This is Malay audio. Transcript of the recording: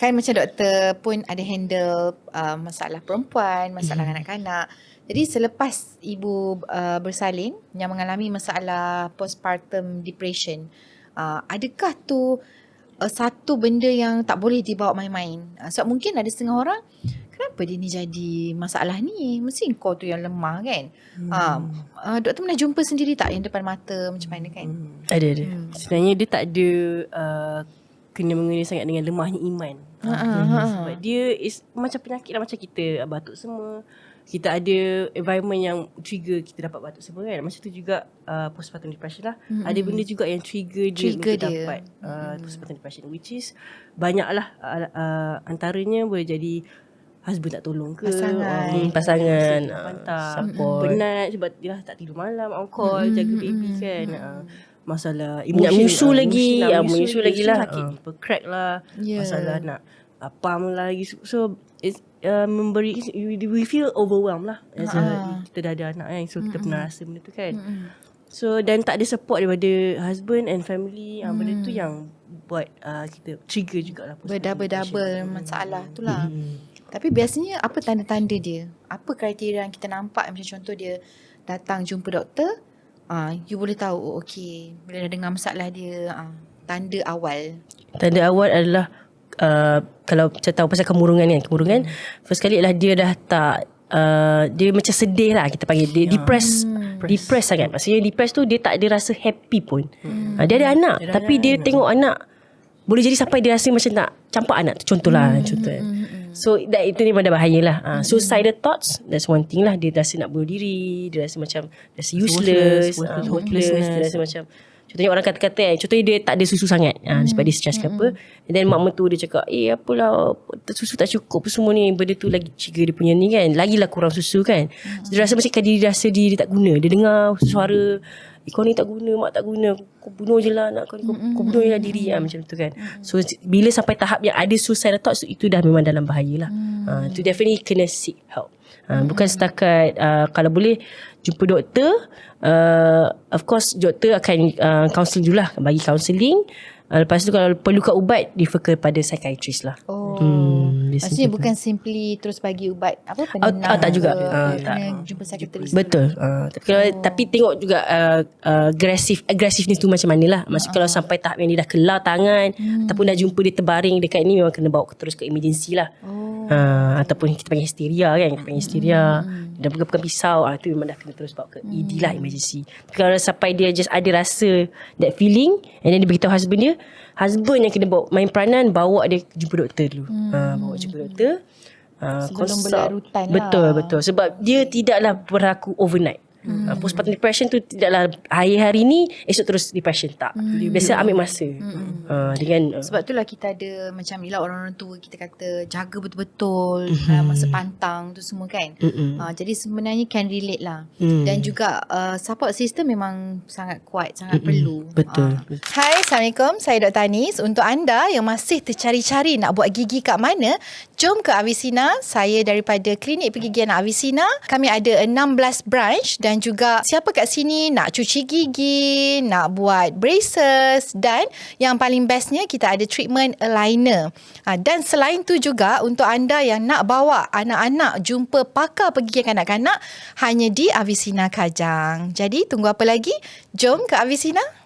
kan macam doktor pun ada handle masalah perempuan, masalah kanak-kanak. Jadi selepas ibu bersalin yang mengalami masalah postpartum depression, adakah tu satu benda yang tak boleh dibawa main-main? Sebab mungkin ada setengah orang, kenapa dia ni jadi masalah ni? Mesti kau tu yang lemah kan? Doktor pernah jumpa sendiri tak yang depan mata macam mana kan? Ada. Sebenarnya dia tak ada kena-mengena sangat dengan lemahnya iman. Sebab dia macam penyakit lah, macam kita batuk semua. Kita ada environment yang trigger kita dapat batuk semua kan. Macam tu juga postpartum depression lah. Ada benda juga yang trigger dia untuk dapat postpartum depression, which is banyak lah. Antaranya boleh jadi husband tak tolong ke, pasangan support, penat sebab dia tak tidur malam, on call, jaga baby kan. Masalah menyusu lagi lah, sakit crack lah, masalah nak pump lah lagi. So it's memberi, we feel overwhelmed lah as kita dah ada anak kan. So kita pernah rasa benda tu kan. So dan tak ada support daripada husband and family. Benda tu yang buat kita trigger jugalah berdouble masalah tu lah. Tapi biasanya apa tanda-tanda dia? Apa kriteria yang kita nampak? Macam contoh dia datang jumpa doktor, you boleh tahu okay, bila dah dengar masalah dia. Tanda awal adalah kalau saya tahu pasal kemurungan kan. First kali adalah dia dah tak dia macam sedih lah, kita panggil dia depressed sangat. Maksudnya depressed tu dia tak ada rasa happy pun. Dia ada anak, tapi dia tengok anak boleh jadi sampai dia rasa macam nak campak anak tu, contohlah. So itu memang dah bahaya lah. Suicidal thoughts, that's one thing lah. Dia rasa nak bunuh diri, dia rasa macam rasa useless, hopeless. Dia rasa macam, contohnya orang kata-kata contohnya dia tak ada susu sangat, sebab dia stress ke apa. And then mak mentua dia cakap, apalah susu tak cukup semua ni, benda tu lagi trigger dia punya ni kan, lagilah kurang susu kan. So, dia rasa macam dia rasa diri dia tak guna. Dia dengar suara, kau ni tak guna, mak tak guna, kau bunuh je lah anak kau, kau bunuh je lah diri, macam tu kan. So bila sampai tahap yang ada suicidal thoughts, itu dah memang dalam bahaya lah. Itu definitely kena seek help. Bukan setakat kalau boleh jumpa doktor. Of course doktor akan counselling dulu lah, bagi counselling. Lepas tu kalau perlukan ubat, refer kepada psychiatrist lah. Maksudnya bukan simply terus bagi ubat apa penenang. Tak juga. Kena jumpa psychiatrist. Betul. Tapi tengok juga agresif ni tu macam mana lah. Maksud kalau sampai tahap yang dia dah kelar tangan, ataupun dah jumpa dia terbaring dekat ni, memang kena bawa terus ke emergency lah. Ataupun kita panggil histeria kan. Kita panggil histeria. Dan pegang pisau, tu memang dah kena terus bawa ke ED lah, emergency. Kalau sampai dia just ada rasa that feeling, and then dia beritahu husband yang kena bawa main peranan, bawa dia jumpa doktor dulu. Bawa jumpa doktor, sebelum berlarutan lah. Betul. Sebab dia tidaklah berlaku overnight. Postpartum depression tu tidaklah hari-hari ni esok terus depression, tak. Biasa ambil masa. Dengan sebab itulah kita ada macam bila orang-orang tua kita kata jaga betul-betul masa pantang tu semua kan. Jadi sebenarnya can relate lah. Dan juga support system memang sangat kuat, sangat perlu. Betul. Hai, Assalamualaikum. Saya Dr. Anis. Untuk anda yang masih tercari-cari nak buat gigi kat mana, jom ke Avicenna. Saya daripada Klinik Pergigian Avicenna. Kami ada 16 branch. Dan juga siapa kat sini nak cuci gigi, nak buat braces, dan yang paling bestnya kita ada treatment aligner. Dan selain tu juga untuk anda yang nak bawa anak-anak jumpa pakar pergigian kanak-kanak, hanya di Avicenna Kajang. Jadi tunggu apa lagi? Jom ke Avicenna.